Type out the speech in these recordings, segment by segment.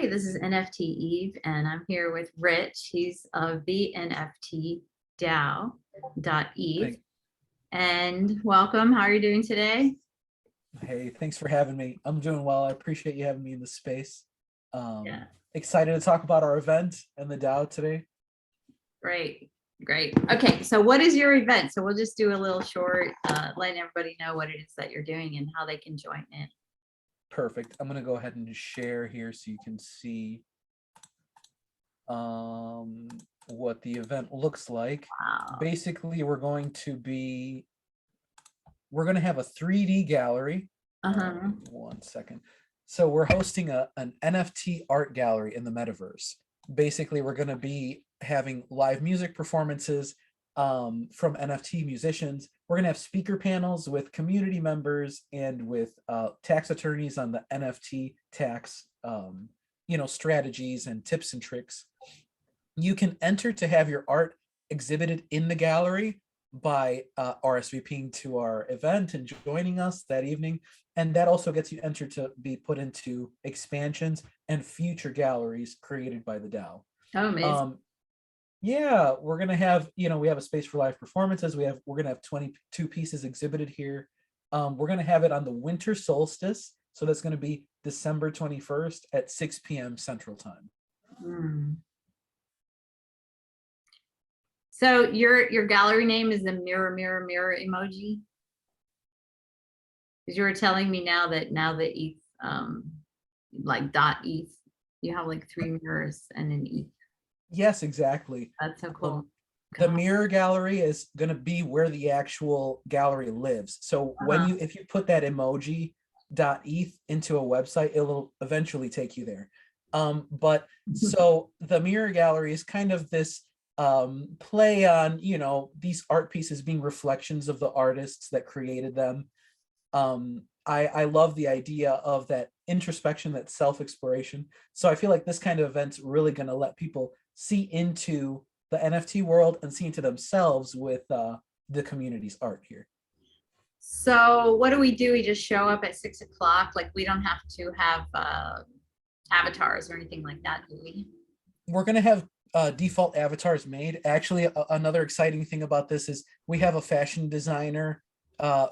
Hey, this is NFTeve, and I'm here with Rich. He's of the NFT DAO.eth. And welcome. How are you doing today? Hey, thanks for having me. I'm doing well. I appreciate you having me in the space. Yeah, Excited to talk about our event and the DAO today. great. Okay, so what is your event? So we'll just do a little short, letting everybody know what it is that you're doing and how they can join in. Perfect. I'm going to go ahead and just share here so you can see what the event looks like. Wow. Basically, we're going to have a 3D gallery. One second. So we're hosting an NFT art gallery in the Metaverse. Basically, we're going to be having live music performances from NFT musicians. We're going to have speaker panels with community members and with tax attorneys on the NFT tax, strategies and tips and tricks. You can enter to have your art exhibited in the gallery by RSVPing to our event and joining us that evening. And that also gets you entered to be put into expansions and future galleries created by the DAO. Oh, amazing. Yeah, we're gonna have, we have a space for live performances. We're gonna have 22 pieces exhibited here. We're gonna have it on the Winter Solstice. So that's gonna be December 21st at 6 p.m. Central Time. So your gallery name is the mirror emoji? Because you were telling me now that ETH, like .eth, you have like 3 mirrors and an ETH. Yes, exactly. That's so cool. The Mirror Gallery is going to be where the actual gallery lives. So if you put that emoji .eth into a website, it'll eventually take you there. So the Mirror Gallery is kind of this play on, these art pieces being reflections of the artists that created them. I love the idea of that introspection, that self-exploration. So I feel like this kind of event's really going to let people see into the NFT world and see into themselves with the community's art here. So what do? We just show up at 6 o'clock? Like, we don't have to have avatars or anything like that, do we? We're going to have default avatars made. Actually, another exciting thing about this is we have a fashion designer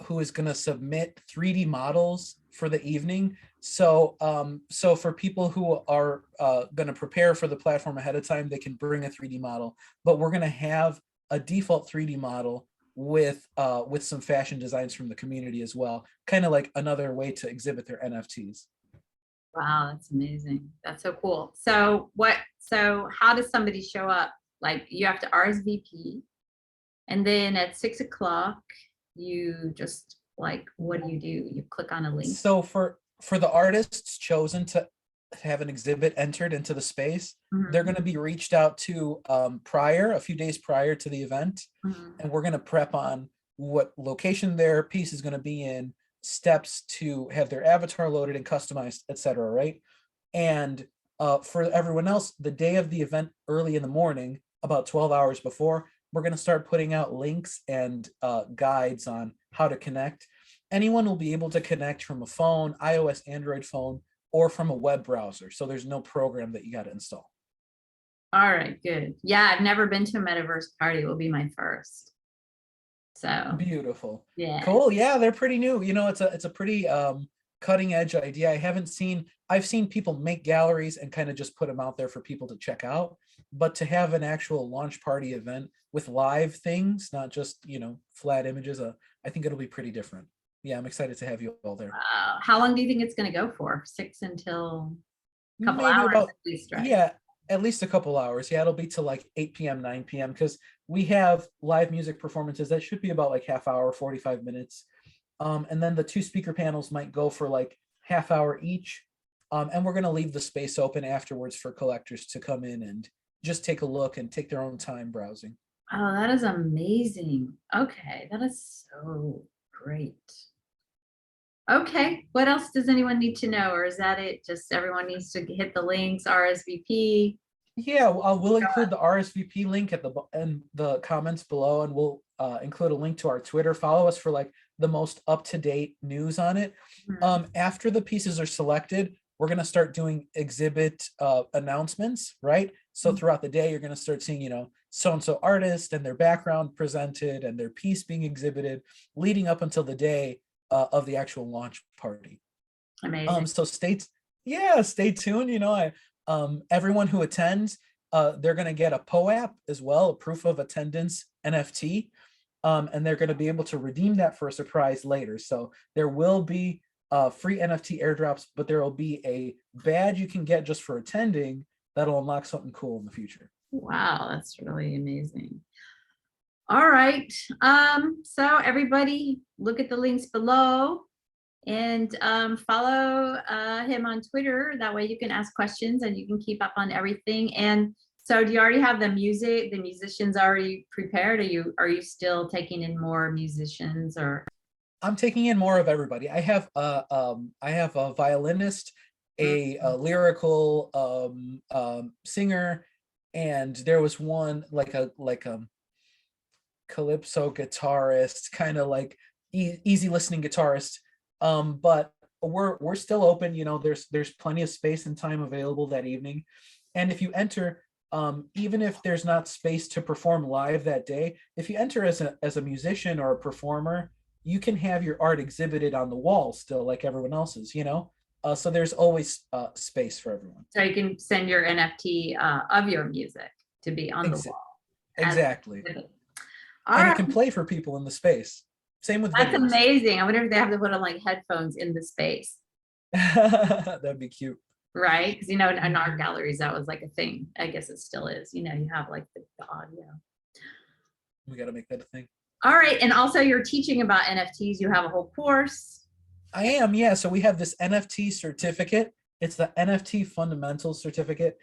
who is going to submit 3D models for the evening. So for people who are going to prepare for the platform ahead of time, they can bring a 3D model, but we're going to have a default 3D model with some fashion designs from the community as well, kind of like another way to exhibit their NFTs. Wow, that's amazing. That's so cool. So how does somebody show up? Like, you have to RSVP, and then at 6 o'clock, you just, like, what do? You click on a link? So for the artists chosen to have an exhibit entered into the space, they're going to be reached out to a few days prior to the event. And we're going to prep on what location their piece is going to be in, steps to have their avatar loaded and customized, etc. Right? And for everyone else, the day of the event, early in the morning, about 12 hours before, we're going to start putting out links and guides on how to connect. Anyone will be able to connect from a phone, iOS, Android phone, or from a web browser. So there's no program that you got to install. All right, good. Yeah, I've never been to a Metaverse party. It will be my first. So beautiful. Yeah. Cool. Yeah, they're pretty new. It's a pretty cutting edge idea. I've seen people make galleries and kind of just put them out there for people to check out, but to have an actual launch party event with live things, not just, flat images, I think it'll be pretty different. Yeah, I'm excited to have you all there. How long do you think it's going to go for? 6 until a couple Maybe hours about, at least, right? Yeah, at least a couple hours. Yeah, it'll be till like 8 p.m., 9 p.m. because we have live music performances that should be about like half hour, 45 minutes. And then the 2 speaker panels might go for like half hour each. And we're going to leave the space open afterwards for collectors to come in and just take a look and take their own time browsing. Oh, that is amazing. Okay, that is so great. Okay, what else does anyone need to know, or is that it? Just everyone needs to hit the links, RSVP. Yeah, we'll include the RSVP link in the comments below, and we'll include a link to our Twitter. Follow us for like the most up-to-date news on it. After the pieces are selected, we're going to start doing exhibit announcements, right? So throughout the day, you're going to start seeing, you know, so-and-so artist and their background presented and their piece being exhibited leading up until the day of the actual launch party. Amazing. So stay tuned. You know, everyone who attends, they're going to get a POAP as well, a proof of attendance NFT. And they're going to be able to redeem that for a surprise later. So there will be free NFT airdrops, but there will be a badge you can get just for attending that'll unlock something cool in the future. Wow, that's really amazing. All right. So everybody look at the links below and follow him on Twitter. That way you can ask questions and you can keep up on everything. And so do you already have the musicians already prepared? Are you still taking in more musicians or? I'm taking in more of everybody. I have a violinist, a lyrical singer, and there was one like a calypso guitarist, kind of like easy listening guitarist. But we're still open. You know, there's plenty of space and time available that evening, and if you enter, even if there's not space to perform live that day, if you enter as a musician or a performer, you can have your art exhibited on the wall still like everyone else's, you know? So there's always space for everyone. So you can send your NFT of your music to be on the wall. Exactly. All and right. it can play for people in the space. Same with That's videos. amazing. I wonder if they have to put on like headphones in the space. That'd be cute. Right? Because, you know, in art galleries, that was like a thing. I guess it still is. You know, you have like the audio. We got to make that a thing. All right. And also you're teaching about NFTs. You have a whole course. I am, yeah. So we have this NFT certificate. It's the NFT Fundamentals Certificate.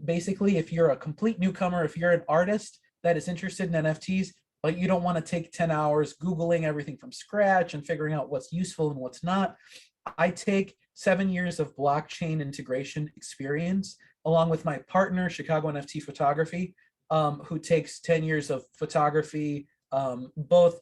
Basically, if you're a complete newcomer, if you're an artist that is interested in NFTs, but you don't want to take 10 hours Googling everything from scratch and figuring out what's useful and what's not, I take 7 years of blockchain integration experience, along with my partner, Chicago NFT Photography, who takes 10 years of photography, both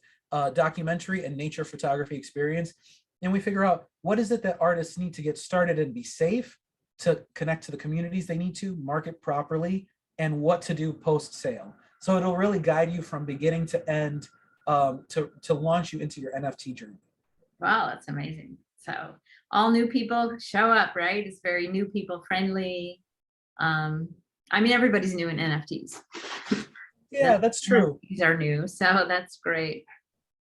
documentary and nature photography experience. And we figure out what is it that artists need to get started and be safe, to connect to the communities they need to, market properly, and what to do post-sale. So it'll really guide you from beginning to end to launch you into your NFT journey. Wow, that's amazing. So all new people show up, right? It's very new people friendly. I mean, everybody's new in NFTs. Yeah, that's true. These are new, so that's great.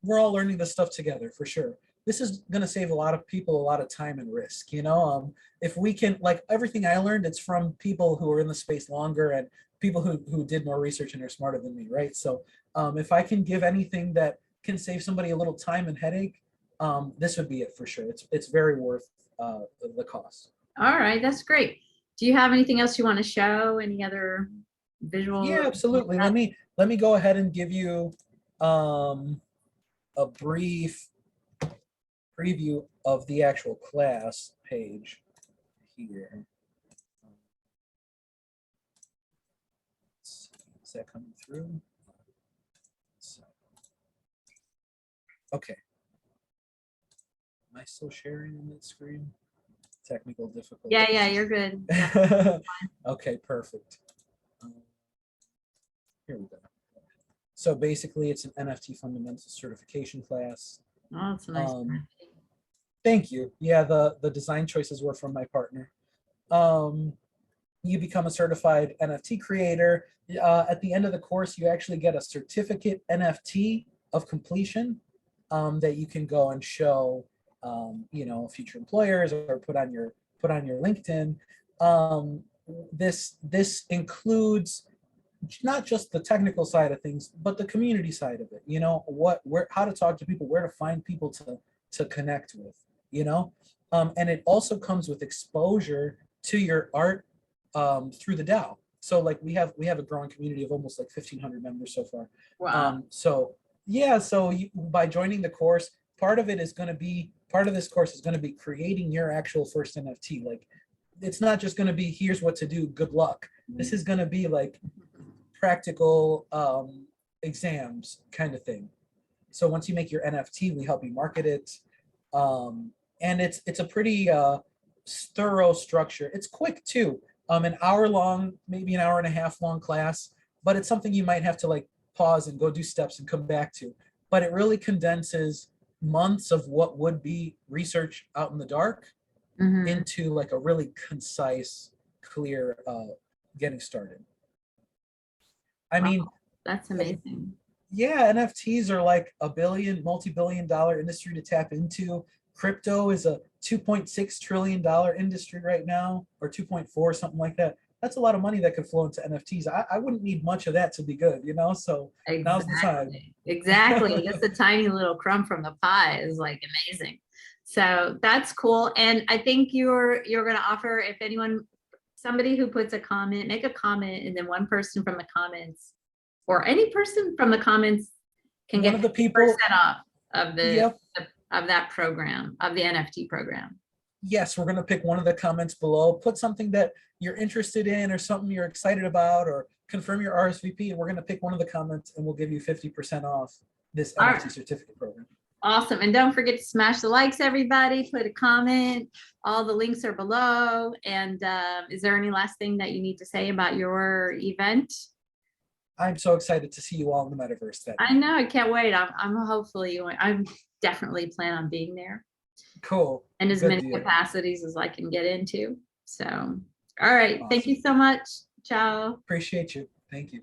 We're all learning this stuff together for sure. This is going to save a lot of people a lot of time and risk, you know. If we can, like everything I learned, it's from people who are in the space longer and people who did more research and are smarter than me, right? So if I can give anything that can save somebody a little time and headache, this would be it for sure. It's very worth the cost. All right, that's great. Do you have anything else you want to show? Any other visual? Yeah, absolutely. Let me go ahead and give you a brief preview of the actual class page here. Is that coming through? Okay. Am I still sharing on that screen? Technical difficulty. Yeah, you're good. Yeah. Okay, perfect. Here we go. So basically, it's an NFT Fundamentals certification class. Oh, it's a nice. Thank you. Yeah, the design choices were from my partner. You become a certified NFT creator. At the end of the course, you actually get a certificate NFT of completion that you can go and show, you know, future employers or put on your LinkedIn. This includes not just the technical side of things, but the community side of it. You know, how to talk to people, where to find people to connect with. You know, and it also comes with exposure to your art through the DAO. So like we have a growing community of almost like 1,500 members so far. Wow. So yeah, so by joining the course, part of this course is going to be creating your actual first NFT. Like, it's not just going to be here's what to do, good luck. This is going to be like practical exams kind of thing. So once you make your NFT, we help you market it. And it's a pretty thorough structure. It's quick too. An hour long, maybe an hour and a half long class, but it's something you might have to like pause and go do steps and come back to. But it really condenses months of what would be research out in the dark into like a really concise, clear getting started. I mean, that's amazing. Yeah, NFTs are like a multi-billion-dollar industry to tap into. Crypto is a $2.6 trillion industry right now, or 2.4, something like that. That's a lot of money that could flow into NFTs. I wouldn't need much of that to be good, So now's the time. Exactly. Just a tiny little crumb from the pie is like amazing. So that's cool. And I think you're going to offer, if anyone, somebody who puts a comment, make a comment, and then one person from the comments, or any person from the comments, can get the people off of of that program, of the NFT program. Yes, we're going to pick one of the comments below, put something that you're interested in or something you're excited about, or confirm your RSVP, and we're going to pick one of the comments and we'll give you 50% off this NFT certificate program. Awesome. And don't forget to smash the likes, everybody. Put a comment. All the links are below. And is there any last thing that you need to say about your event? I'm so excited to see you all in the metaverse. I know. I can't wait. I'm definitely plan on being there. Cool. And as many capacities as I can get into. So, all right. Awesome. Thank you so much. Ciao. Appreciate you. Thank you.